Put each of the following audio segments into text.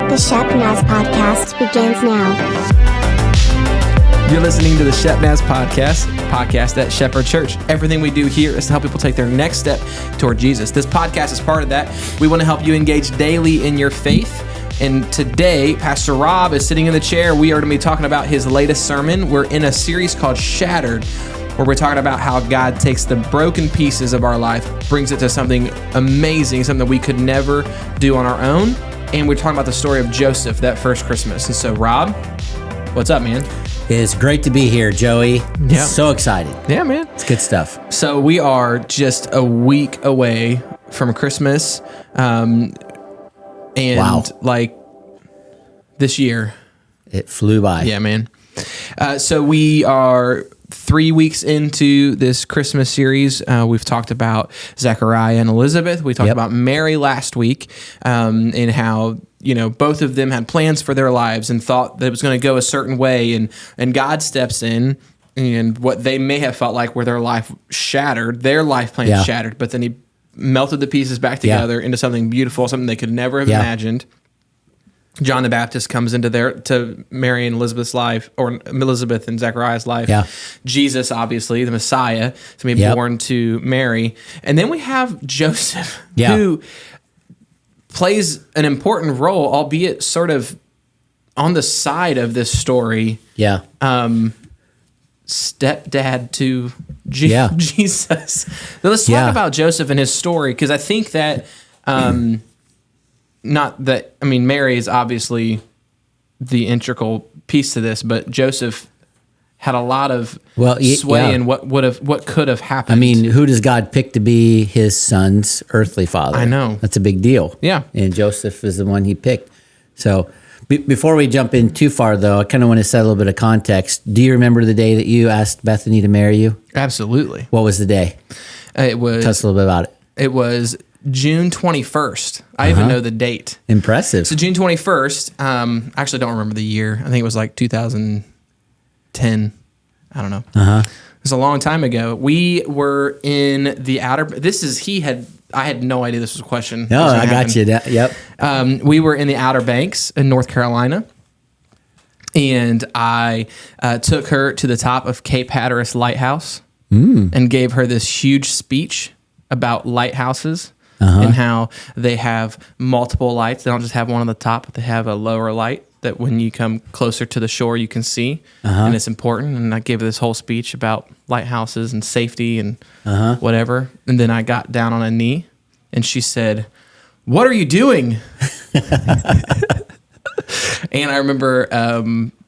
The Shepnaz podcast begins now. You're listening to the Shepnaz podcast at Shepherd Church. Everything we do here is to help people take their next step toward Jesus. This podcast is part of that. We want to help you engage daily in your faith. And today, Pastor Rob is sitting in the chair. We are going to be talking about his latest sermon. We're in a series called Shattered, where we're talking about how God takes the broken pieces of our life, brings it to something amazing, something that we could never do on our own. And we're talking about the story of Joseph that first Christmas. And so, Rob, what's up, man? It's great to be here, Joey. Yeah. So excited. Yeah, man. It's good stuff. So we are just a week away from Christmas. Wow. Like this year. It flew by. Yeah, man. So we are 3 weeks into this Christmas series. We've talked about Zechariah and Elizabeth. We talked about Mary last week, and how, you know, both of them had plans for their lives and thought that it was going to go a certain way, and God steps in, and what they may have felt like were their life shattered, their life plans shattered, but then he melted the pieces back together into something beautiful, something they could never have imagined. John the Baptist comes into to Mary and Elizabeth's life, or Elizabeth and Zechariah's life. Yeah. Jesus, obviously, the Messiah, to be born to Mary. And then we have Joseph, who plays an important role, albeit sort of on the side of this story. Yeah. Stepdad to Jesus. Now, let's talk about Joseph and his story, because I think that... Mary is obviously the integral piece to this, but Joseph had a lot of sway in what could have happened. I mean, who does God pick to be his son's earthly father? I know. That's a big deal. Yeah. And Joseph is the one he picked. So before we jump in too far, though, I kind of want to set a little bit of context. Do you remember the day that you asked Bethany to marry you? Absolutely. What was the day? It was... Tell us a little bit about it. It was June 21st. I even know the date. Impressive. So June 21st, I actually don't remember the year. I think it was like 2010. I don't know. It was a long time ago. We were in the I had no idea this was a question. No, I got you. Yep. We were in the Outer Banks in North Carolina, and I took her to the top of Cape Hatteras Lighthouse and gave her this huge speech about lighthouses. And how they have multiple lights. They don't just have one on the top, but they have a lower light that when you come closer to the shore, you can see. And it's important. And I gave her this whole speech about lighthouses and safety and whatever. And then I got down on a knee, and she said, "What are you doing?" And I remember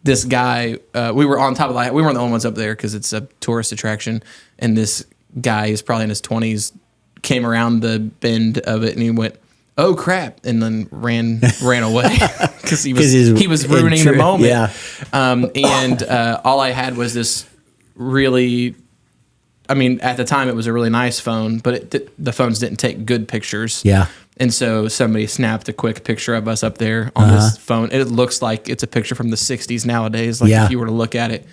this guy, we were on top of the light. We weren't the only ones up there because it's a tourist attraction. And this guy, he's probably in his 20s, came around the bend of it, and he went, "Oh crap!" and then ran away because he was ruining the moment. Yeah. And all I had was this really, I mean, at the time it was a really nice phone, but the phones didn't take good pictures. Yeah. And so somebody snapped a quick picture of us up there on this phone. It looks like it's a picture from the 60s nowadays, like if you were to look at it.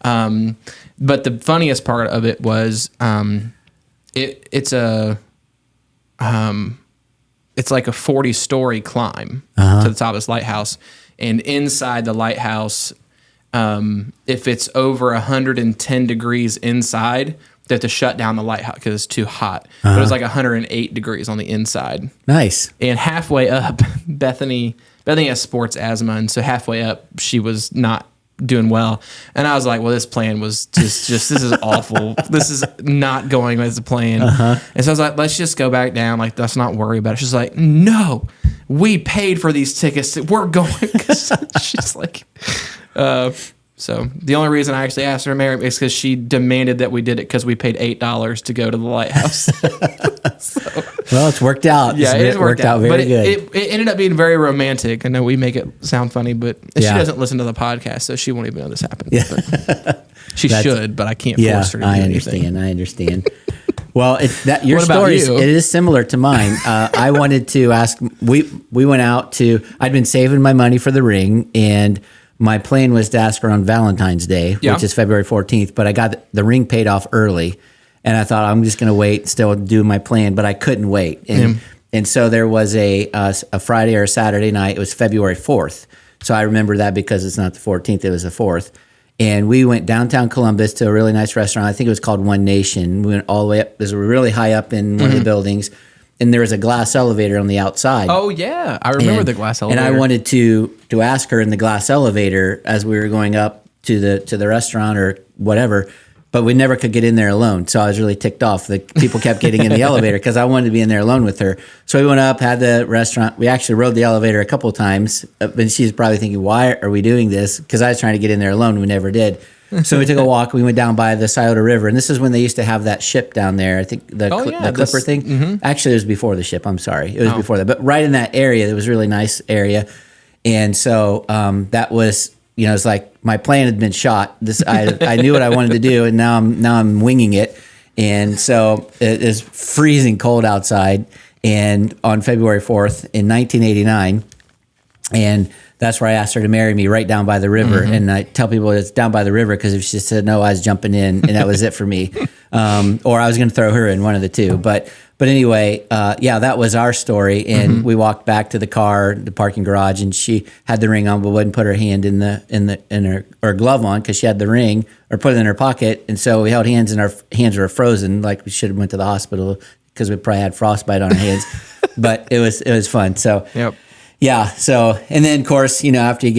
But the funniest part of it was it's like a 40-story climb to the top of this lighthouse. And inside the lighthouse, if it's over 110 degrees inside, they have to shut down the lighthouse because it's too hot. But it was like 108 degrees on the inside. Nice. And halfway up, Bethany has sports asthma, and so halfway up, she was not doing well. And I was like, well, this plan was just this is awful. This is not going as a plan. And so I was like, let's just go back down. Like, let's not worry about it. She's like, no, we paid for these tickets. We're going. She's like, so the only reason I actually asked her to marry is because she demanded that we did it because we paid $8 to go to the lighthouse. Well, it's worked out. Yeah, it worked out very good. It ended up being very romantic. I know we make it sound funny, but she doesn't listen to the podcast, so she won't even know this happened. Yeah. She should, but I can't force her to do anything. I understand. Well, your story it is similar to mine. I wanted to ask. We went out to. I'd been saving my money for the ring, and my plan was to ask her on Valentine's Day, which is February 14th. But I got the ring paid off early, and I thought I'm just going to wait, still do my plan. But I couldn't wait, and And so there was a Friday or a Saturday night. It was February 4th. So I remember that because it's not the 14th, it was the 4th. And we went downtown Columbus to a really nice restaurant. I think it was called One Nation. We went all the way up. It was really high up in one of the buildings. And there was a glass elevator on the outside. Oh, yeah. I remember the glass elevator. And I wanted to ask her in the glass elevator as we were going up to the restaurant or whatever, but we never could get in there alone. So I was really ticked off. The people kept getting in the elevator because I wanted to be in there alone with her. So we went up, had the restaurant. We actually rode the elevator a couple of times, but she's probably thinking, why are we doing this? Because I was trying to get in there alone. We never did. So we took a walk. We went down by the Scioto River, and this is when they used to have that ship down there. I think the Clipper thing. Mm-hmm. Actually, it was before the ship. I'm sorry. It was before that. But right in that area, it was a really nice area. And so that was, it's like my plan had been shot. I knew what I wanted to do, and now I'm winging it. And so it is freezing cold outside, and on February 4th in 1989, and that's where I asked her to marry me, right down by the river. Mm-hmm. And I tell people it's down by the river because if she said no, I was jumping in, and that was it for me. Or I was going to throw her in, one of the two. But anyway, that was our story. And we walked back to the car, the parking garage, and she had the ring on, but wouldn't put her hand in her glove on because she had the ring, or put it in her pocket. And so we held hands, and our hands were frozen, like we should have went to the hospital because we probably had frostbite on our hands. But it was fun. So. Yep. Yeah. So, and then of course, after you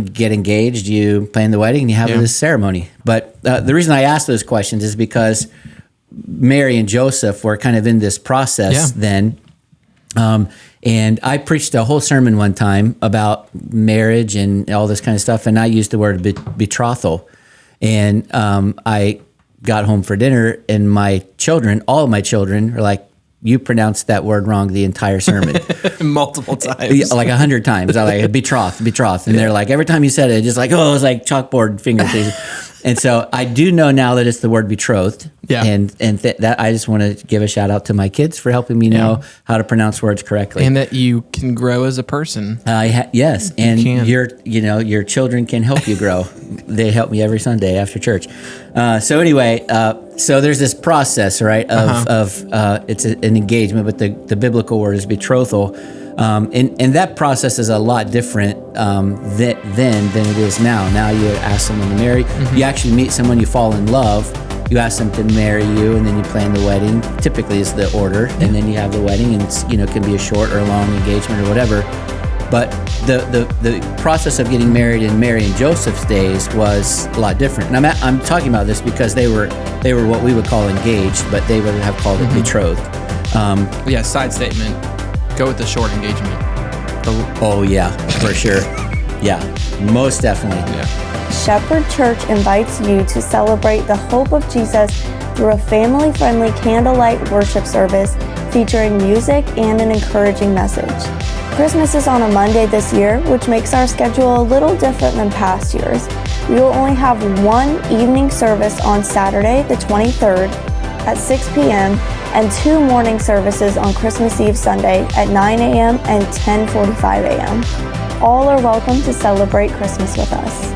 get engaged, you plan the wedding, and you have this ceremony. But the reason I ask those questions is because Mary and Joseph were kind of in this process then. And I preached a whole sermon one time about marriage and all this kind of stuff. And I used the word betrothal. And I got home for dinner, and all of my children are like, you pronounced that word wrong the entire sermon. Multiple times. Like 100 times. I like betroth. And they're like, every time you said it, just like, it was like chalkboard finger things. And so I do know now that it's the word betrothed. Yeah. And that I just want to give a shout out to my kids for helping me know how to pronounce words correctly. And that you can grow as a person. Yes. And your children can help you grow. They help me every Sunday after church. So anyway, so there's this process, right, of it's an engagement, but the biblical word is betrothal. And that process is a lot different then than it is now. Now you ask someone to marry. You actually meet someone, you fall in love, you ask them to marry you, and then you plan the wedding. Typically is the order, and then you have the wedding, and it can be a short or a long engagement or whatever. But the process of getting married in Mary and Joseph's days was a lot different. And I'm talking about this because they were what we would call engaged, but they would have called it betrothed. Side statement. Go with the short engagement. Oh yeah, for sure. Yeah, most definitely. Yeah. Shepherd Church invites you to celebrate the hope of Jesus through a family-friendly candlelight worship service featuring music and an encouraging message. Christmas is on a Monday this year, which makes our schedule a little different than past years. We will only have one evening service on Saturday, the 23rd at 6 p.m., and two morning services on Christmas Eve Sunday at 9 a.m. and 10:45 a.m. All are welcome to celebrate Christmas with us.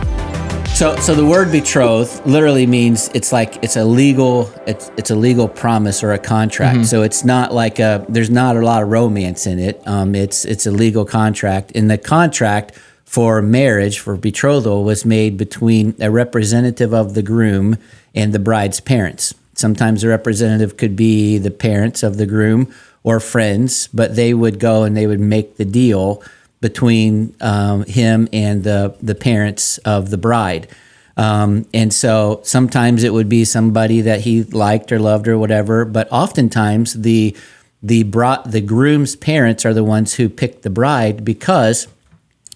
So the word betrothed literally means it's a legal promise or a contract. So it's not like there's not a lot of romance in it. It's a legal contract. And the contract for marriage, for betrothal, was made between a representative of the groom and the bride's parents. Sometimes the representative could be the parents of the groom or friends, but they would go and they would make the deal between him and the parents of the bride. And so sometimes it would be somebody that he liked or loved or whatever, but oftentimes the groom's parents are the ones who picked the bride because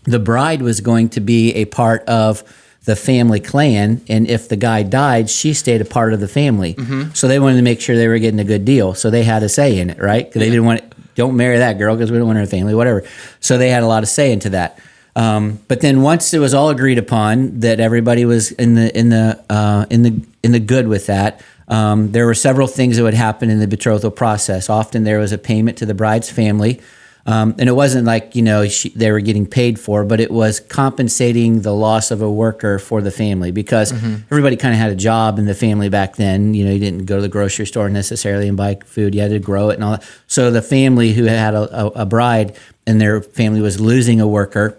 the bride was going to be a part of the family clan, and if the guy died, she stayed a part of the family. So they wanted to make sure they were getting a good deal. So they had a say in it, right? Because they didn't want don't marry that girl because we don't want her family, whatever. So they had a lot of say into that. But then once it was all agreed upon that everybody was in the good with that, there were several things that would happen in the betrothal process. Often there was a payment to the bride's family. And it wasn't like, they were getting paid for, but it was compensating the loss of a worker for the family, because everybody kind of had a job in the family back then. You didn't go to the grocery store necessarily and buy food. You had to grow it and all that. So the family who had a bride and their family was losing a worker,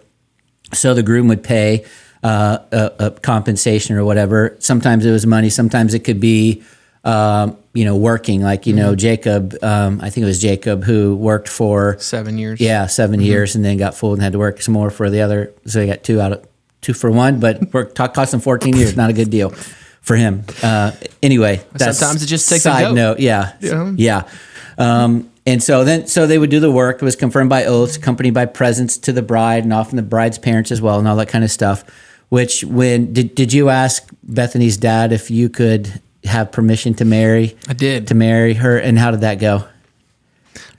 so the groom would pay a compensation or whatever. Sometimes it was money. Sometimes it could be, working, like, Jacob, I think it was Jacob who worked for 7 years. Yeah, 7 years, and then got fooled and had to work some more for the other. So he got two for one, but cost him 14 years. Not a good deal for him. Anyway, that's sometimes it just takes side a goat. note. Yeah. And so they would do the work. It was confirmed by oaths, accompanied by presents to the bride, and often the bride's parents as well, and all that kind of stuff. Which, did you ask Bethany's dad if you could have permission to marry? I did. To marry her, and how did that go?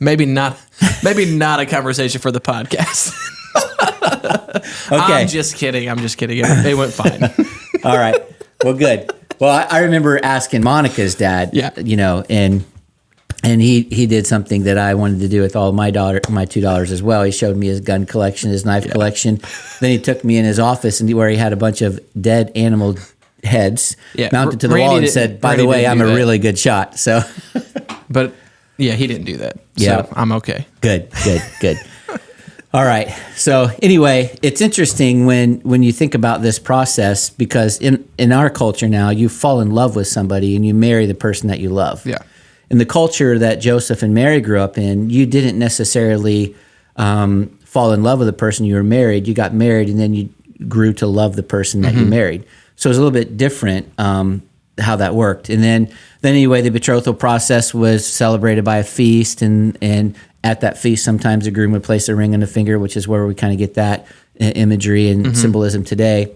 Maybe not a conversation for the podcast. Okay. I'm just kidding. It went fine. All right. Well, good. Well, I remember asking Monica's dad. Yeah. And he did something that I wanted to do with all my two daughters as well. He showed me his gun collection, his knife collection. Then he took me in his office where he had a bunch of dead animal heads mounted to the wall and said, "By the way, I'm a really good shot." So, but yeah, he didn't do that. Yeah, so I'm okay. Good. All right. So anyway, it's interesting when you think about this process, because in our culture now, you fall in love with somebody and you marry the person that you love. Yeah. In the culture that Joseph and Mary grew up in, you didn't necessarily fall in love with the person you were married. You got married, and then you grew to love the person that you married. So it was a little bit different how that worked. And then anyway, the betrothal process was celebrated by a feast, and at that feast, sometimes the groom would place a ring on the finger, which is where we kind of get that imagery and symbolism today.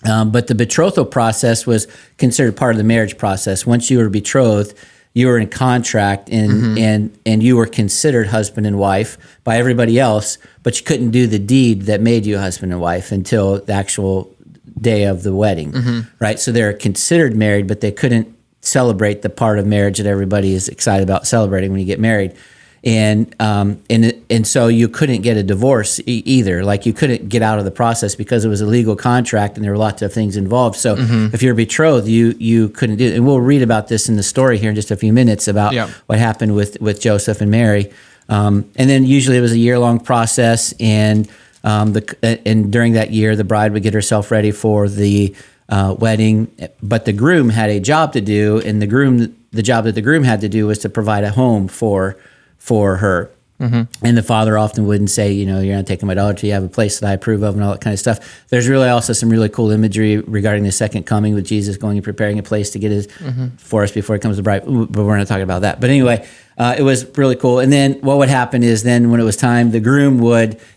But the betrothal process was considered part of the marriage process. Once you were betrothed, you were in contract, and you were considered husband and wife by everybody else, but you couldn't do the deed that made you husband and wife until the actual day of the wedding, right? So they're considered married, but they couldn't celebrate the part of marriage that everybody is excited about celebrating when you get married. And so you couldn't get a divorce either. Like, you couldn't get out of the process because it was a legal contract and there were lots of things involved. So if you're betrothed, you couldn't do it. And we'll read about this in the story here in just a few minutes about what happened with Joseph and Mary. And then usually it was a year-long process, and during that year, the bride would get herself ready for the wedding. But the groom had a job to do, and the job that the groom had to do was to provide a home for her. And the father often wouldn't say, you're not taking my daughter till you have a place that I approve of, and all that kind of stuff. There's really also some really cool imagery regarding the second coming, with Jesus going and preparing a place to get his for us before he comes to bride. But we're not talking about that. But anyway, it was really cool. And then what would happen is, then when it was time, the groom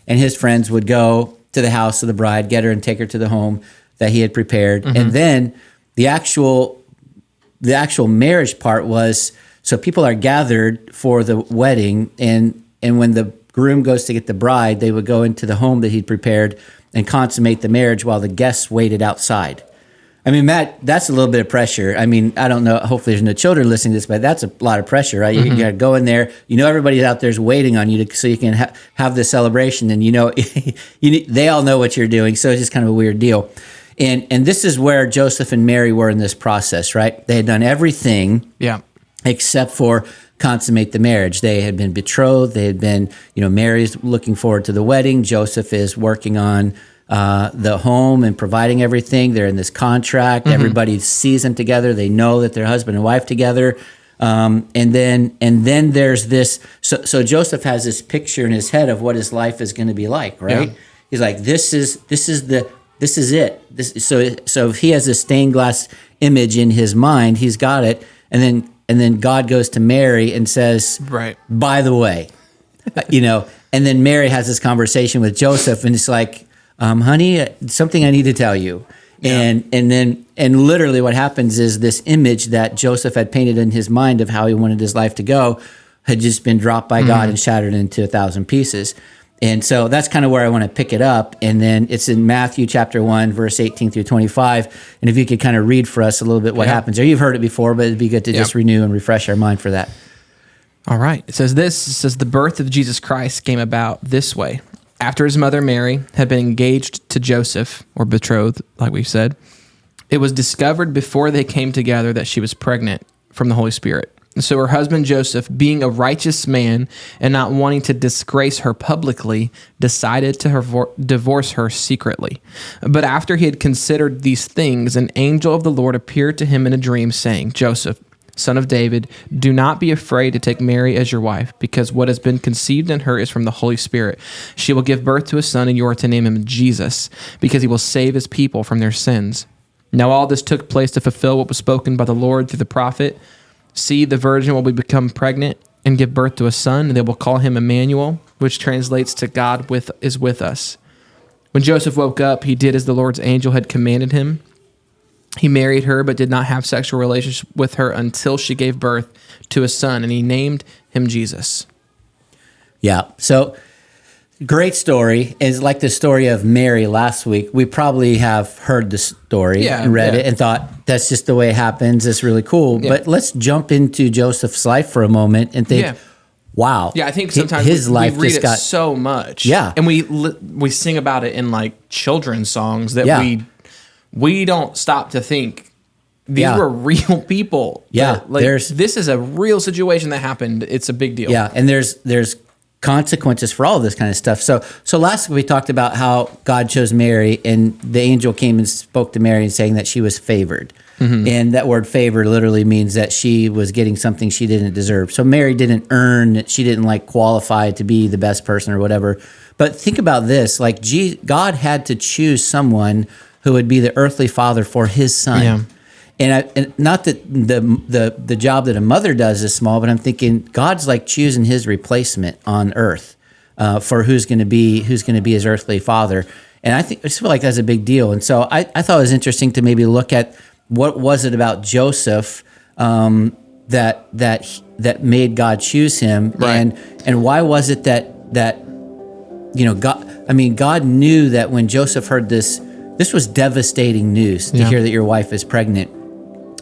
and his friends would go to the house of the bride, get her and take her to the home that he had prepared. And then the actual marriage part was, so people are gathered for the wedding, and when the groom goes to get the bride, they would go into the home that he'd prepared and consummate the marriage while the guests waited outside. I mean, Matt, that's a little bit of pressure. I mean, I don't know, hopefully there's no children listening to this, but that's a lot of pressure, right? You got to go in there, everybody out there's waiting on you so you can have this celebration, and they all know what you're doing, so it's just kind of a weird deal. And this is where Joseph and Mary were in this process, right? They had done everything. Yeah. Except for consummate the marriage. They had been betrothed. They had been, Mary's looking forward to the wedding. Joseph is working on the home and providing everything. They're in this contract. Everybody sees them together. They know that they're husband and wife together. And then there's this. So Joseph has this picture in his head of what his life is going to be like, right? Yeah. He's like, this is it. So if he has this stained glass image in his mind, he's got it, and then God goes to Mary and says, right, by the way, and then Mary has this conversation with Joseph, and it's like, honey, something I need to tell you. Yeah. And literally what happens is this image that Joseph had painted in his mind of how he wanted his life to go had just been dropped by God and shattered into 1,000 pieces. And so that's kind of where I want to pick it up. And then it's in Matthew chapter 1, verse 18 through 25. And if you could kind of read for us a little bit what happens there. You've heard it before, but it'd be good to just renew and refresh our mind for that. All right. It says the birth of Jesus Christ came about this way. After his mother Mary had been engaged to Joseph, or betrothed, like we said, it was discovered before they came together that she was pregnant from the Holy Spirit. And so her husband Joseph, being a righteous man and not wanting to disgrace her publicly, decided to divorce her secretly. But after he had considered these things, an angel of the Lord appeared to him in a dream, saying, Joseph, son of David, do not be afraid to take Mary as your wife, because what has been conceived in her is from the Holy Spirit. She will give birth to a son, and you are to name him Jesus, because he will save his people from their sins. Now all this took place to fulfill what was spoken by the Lord through the prophet. See, the virgin will become pregnant and give birth to a son, and they will call him Emmanuel, which translates to God is with us. When Joseph woke up, he did as the Lord's angel had commanded him. He married her, but did not have sexual relations with her until she gave birth to a son, and he named him Jesus. Yeah, so great story. It's like the story of Mary last week. We probably have heard the story and read it and thought, that's just the way it happens. It's really cool. Yeah. But let's jump into Joseph's life for a moment and think, wow. Yeah, I think sometimes his life we read just it so much. Yeah. And we sing about it in like children's songs that we don't stop to think these were real people. Yeah. This is a real situation that happened. It's a big deal. Yeah. And there's consequences for all of this kind of stuff. So last week we talked about how God chose Mary, and the angel came and spoke to Mary and saying that she was favored. Mm-hmm. And that word favor literally means that she was getting something she didn't deserve. So Mary didn't earn, she didn't qualify to be the best person or whatever. But think about this, God had to choose someone who would be the earthly father for his son. Yeah. And not that the job that a mother does is small, but I'm thinking God's choosing his replacement on earth for who's going to be his earthly father. And I just feel like that's a big deal. And so I thought it was interesting to maybe look at what was it about Joseph that made God choose him, right. and why was it that God knew that when Joseph heard this was devastating news to hear that your wife is pregnant.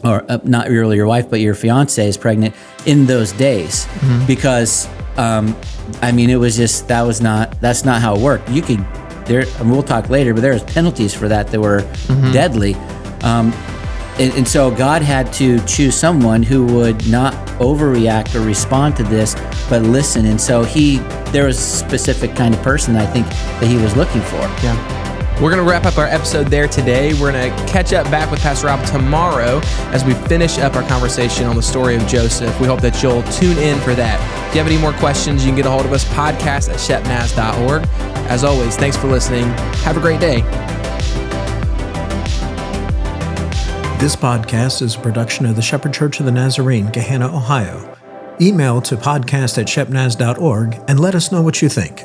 Or not really your wife, but your fiance is pregnant in those days, because it was just that's not how it worked. You could we'll talk later, but there was penalties for that were deadly, and so God had to choose someone who would not overreact or respond to this, but listen. And so there was a specific kind of person I think that he was looking for. Yeah. We're going to wrap up our episode there today. We're going to catch up back with Pastor Rob tomorrow as we finish up our conversation on the story of Joseph. We hope that you'll tune in for that. If you have any more questions, you can get a hold of us, podcast@shepnaz.org. As always, thanks for listening. Have a great day. This podcast is a production of the Shepherd Church of the Nazarene, Gahanna, Ohio. Email to podcast@shepnaz.org and let us know what you think.